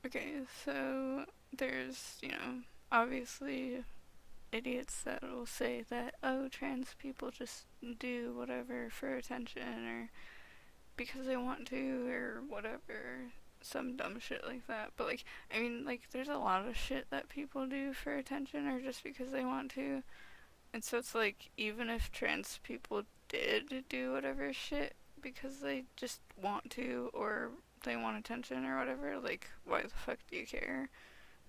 Okay, so there's, obviously idiots that will say that, oh, trans people just do whatever for attention or because they want to or whatever. Some dumb shit like that. But, like, I mean, like, there's a lot of shit that people do for attention or just because they want to. And so it's like, even if trans people did do whatever shit because they just want to or they want attention or whatever, like, why the fuck do you care?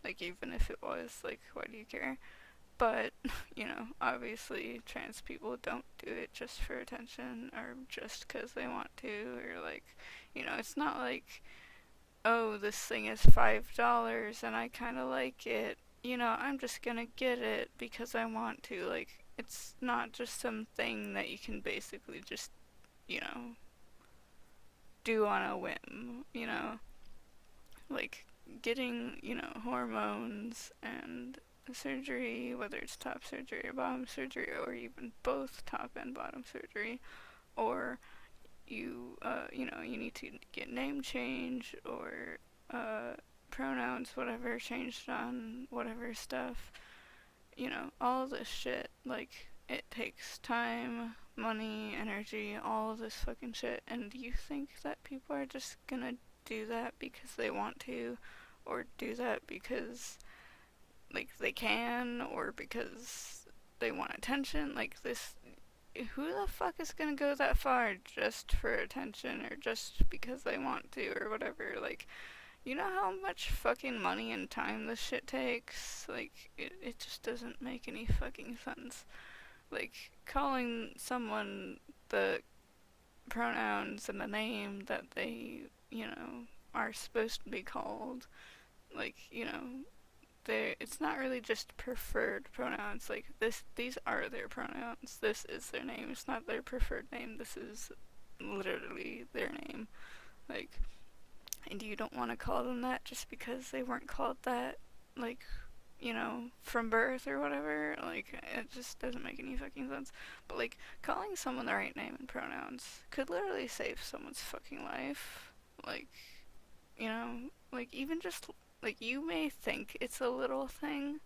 Like, even if it was, like, why do you care? But, obviously trans people don't do it just for attention or just because they want to, or like, it's not like, oh, this thing is $5 and I kind of like it. I'm just gonna get it because I want to. Like, it's not just something that you can basically just, you know, do on a whim, like getting, hormones and surgery, whether it's top surgery or bottom surgery, or even both top and bottom surgery, or you need to get name change or pronouns, whatever, changed on whatever stuff, all of this shit, like, it takes time, money, energy, all of this fucking shit, and do you think that people are just gonna do that because they want to, or do that because, like, they can, or because they want attention? Like, this, who the fuck is gonna go that far just for attention, or just because they want to, or whatever? Like, you know how much fucking money and time this shit takes? Like, it just doesn't make any fucking sense. Like, calling someone the pronouns and the name that they, are supposed to be called, like, it's not really just preferred pronouns. Like, these are their pronouns. This is their name. It's not their preferred name. This is literally their name. Like, and you don't want to call them that just because they weren't called that, like, from birth or whatever. Like, it just doesn't make any fucking sense. But, like, calling someone the right name and pronouns could literally save someone's fucking life. Like, like, even just, like, you may think it's a little thing,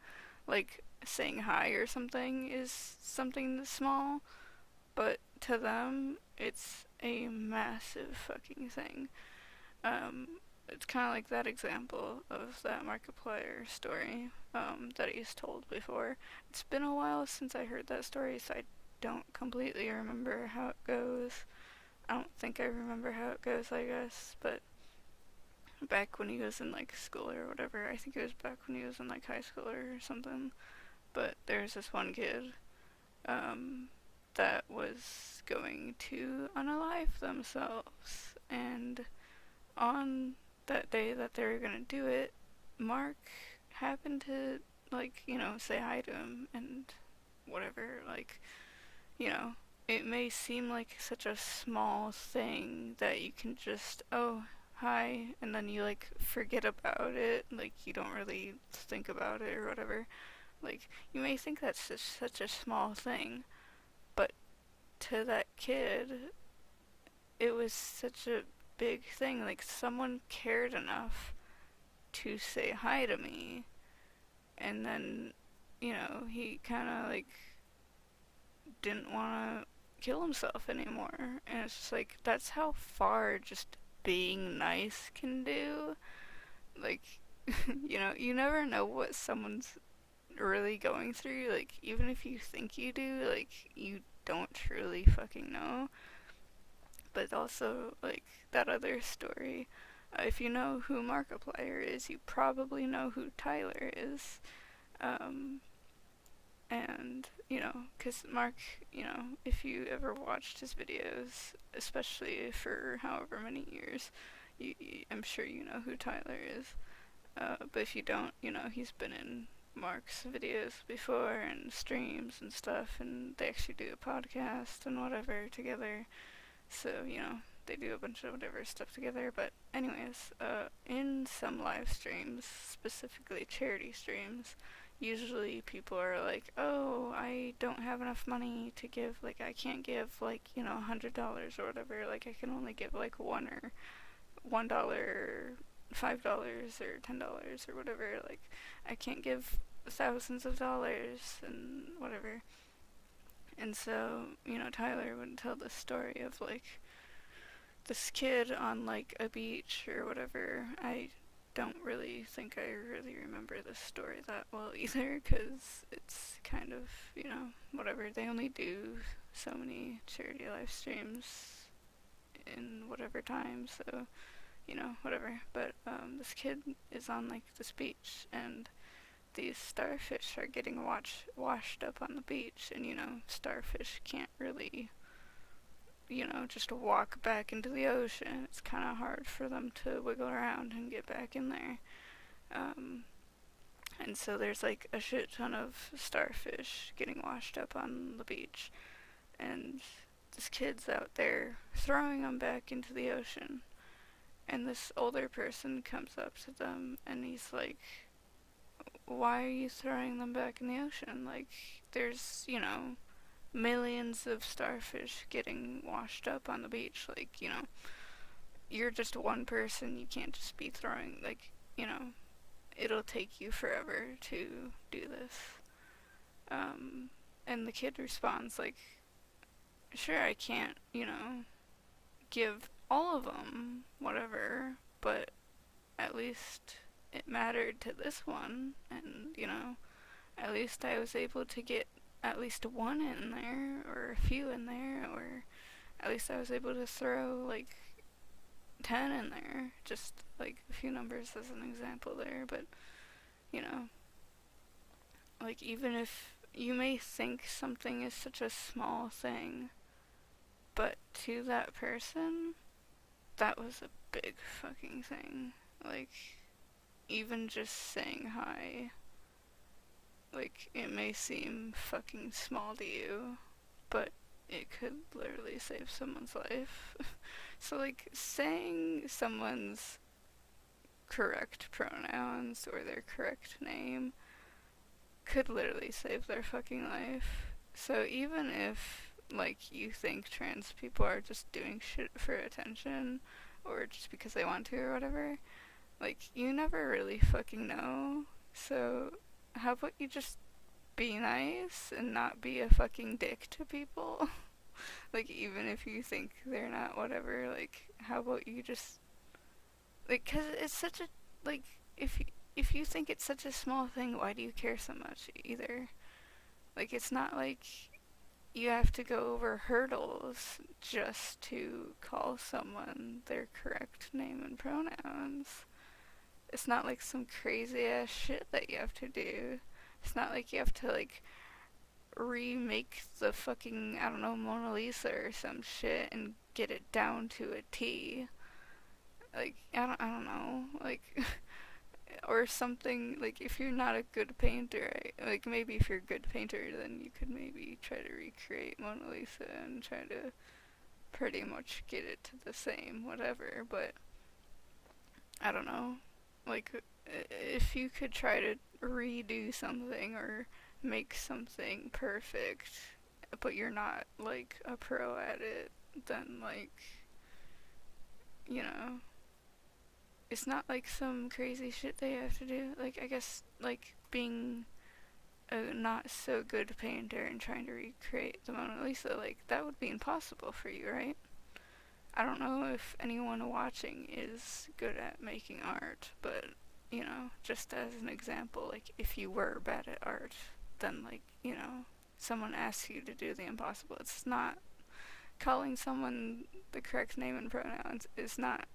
like saying hi or something is something small, but to them, it's a massive fucking thing. Um, it's kind of like that example of that Markiplier story that he's told before. It's been a while since I heard that story, so I don't completely remember how it goes. I don't think I remember how it goes, I guess, but back when he was in, like, school or whatever, I think it was back when he was in, like, high school or something, but there's this one kid um, that was going to unalive themselves, and on that day that they were gonna do it, Mark happened to, like, say hi to him and whatever. Like, you know, it may seem like such a small thing that you can just, oh, hi, and then you, like, forget about it. Like, you don't really think about it or whatever. Like, you may think that's just such a small thing, but to that kid, it was such a big thing. Like, someone cared enough to say hi to me, and then, he kind of, like, didn't want to kill himself anymore. And it's just like, that's how far just being nice can do. Like, you never know what someone's really going through. Like, even if you think you do, like, you don't truly fucking know. But also, like, that other story, if you know who Markiplier is, you probably know who Tyler is. Um, and, because Mark, if you ever watched his videos, especially for however many years, I'm sure you know who Tyler is. But if you don't, he's been in Mark's videos before and streams and stuff, and they actually do a podcast and whatever together. So, they do a bunch of whatever stuff together. But, anyways, in some live streams, specifically charity streams, usually people are like, oh, I don't have enough money to give, like, I can't give, like, $100 or whatever, like, I can only give, like, $1 or $1 $5 or $10 or whatever. Like, I can't give thousands of dollars and whatever. And so, Tyler would tell the story of like this kid on like a beach or whatever. I don't really think I really remember this story that well either, because it's kind of, whatever. They only do so many charity live streams in whatever time, so, whatever. But this kid is on like this beach, and these starfish are getting washed up on the beach, and starfish can't really just walk back into the ocean. It's kind of hard for them to wiggle around and get back in there. Um, and so there's like a shit ton of starfish getting washed up on the beach, and this kid's out there throwing them back into the ocean. And this older person comes up to them and he's like, why are you throwing them back in the ocean? Like, there's, millions of starfish getting washed up on the beach. Like, you're just one person. You can't just be throwing, like, it'll take you forever to do this. And the kid responds, like, sure, I can't, give all of them, whatever, but at least it mattered to this one, and, at least I was able to get at least one in there, or a few in there, or at least I was able to throw, like, 10 in there, just, like, a few numbers as an example there, but, like, even if you may think something is such a small thing, but to that person, that was a big fucking thing. Like, even just saying hi, like, it may seem fucking small to you, but it could literally save someone's life. So, like, saying someone's correct pronouns or their correct name could literally save their fucking life. So even if, like, you think trans people are just doing shit for attention, or just because they want to or whatever, like, you never really fucking know. So how about you just be nice and not be a fucking dick to people? Like, even if you think they're not whatever, like, how about you just, like, cause it's such a, like, if you think it's such a small thing, why do you care so much either? Like, it's not like you have to go over hurdles just to call someone their correct name and pronouns. It's not like some crazy ass shit that you have to do. It's not like you have to, like, remake the fucking, I don't know, Mona Lisa or some shit and get it down to a T. Like, I don't know. Like, or something, like, if you're not a good painter, like, maybe if you're a good painter, then you could maybe try to recreate Mona Lisa and try to pretty much get it to the same whatever, but I don't know. Like, if you could try to redo something or make something perfect, but you're not, like, a pro at it, then, like, it's not like some crazy shit they have to do. Like, I guess, like, being a not so good painter and trying to recreate the Mona Lisa, like, that would be impossible for you, right? I don't know if anyone watching is good at making art, but, just as an example, like, if you were bad at art, then, like, someone asks you to do the impossible. It's not, calling someone the correct name and pronouns is not,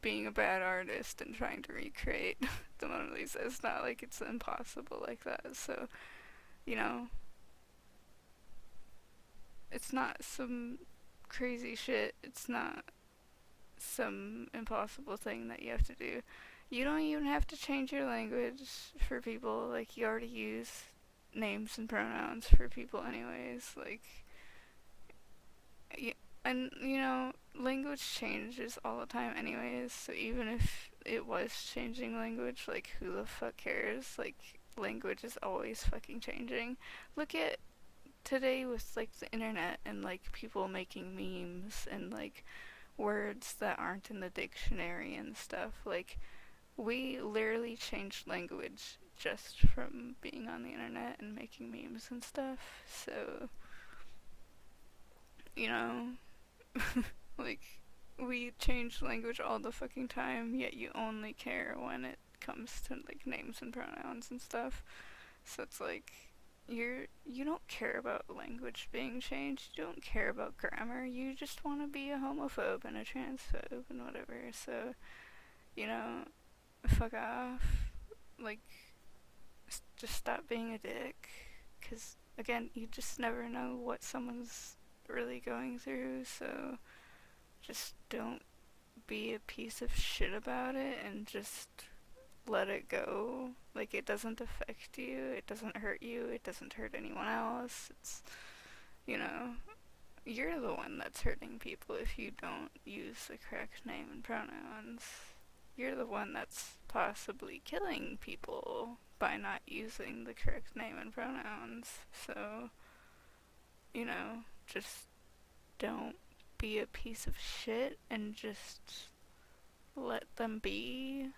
being a bad artist and trying to recreate the Mona Lisa. It's not like it's impossible like that. So, it's not some crazy shit. It's not some impossible thing that you have to do. You don't even have to change your language for people. Like, you already use names and pronouns for people anyways. Like, and, language changes all the time anyways, so even if it was changing language, like, who the fuck cares? Like, language is always fucking changing. Look at today with, like, the internet and, like, people making memes and, like, words that aren't in the dictionary and stuff. Like, we literally changed language just from being on the internet and making memes and stuff. So, you know, like, we change language all the fucking time, yet you only care when it comes to, like, names and pronouns and stuff. So it's like, you don't care about language being changed. You don't care about grammar. You just want to be a homophobe and a transphobe and whatever. So, you know, fuck off. Like, just stop being a dick. Because, again, you just never know what someone's really going through. So, just don't be a piece of shit about it and just let it go. Like, it doesn't affect you, it doesn't hurt you, it doesn't hurt anyone else. It's, you know, you're the one that's hurting people if you don't use the correct name and pronouns. You're the one that's possibly killing people by not using the correct name and pronouns. So, you know, just don't be a piece of shit and just let them be.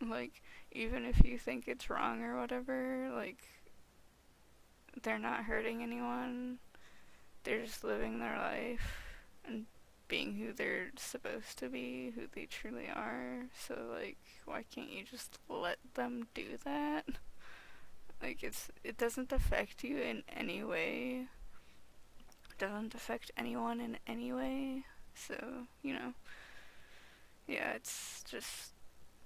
Like, even if you think it's wrong or whatever, like, they're not hurting anyone. They're just living their life and being who they're supposed to be, who they truly are. So, like, why can't you just let them do that? Like, it doesn't affect you in any way. It doesn't affect anyone in any way. So, you know, yeah, it's just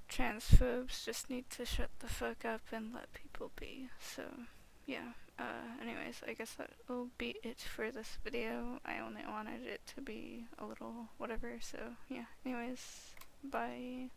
transphobes just need to shut the fuck up and let people be. So, yeah. Anyways, I guess that will be it for this video. I only wanted it to be a little whatever, so yeah. Anyways, bye.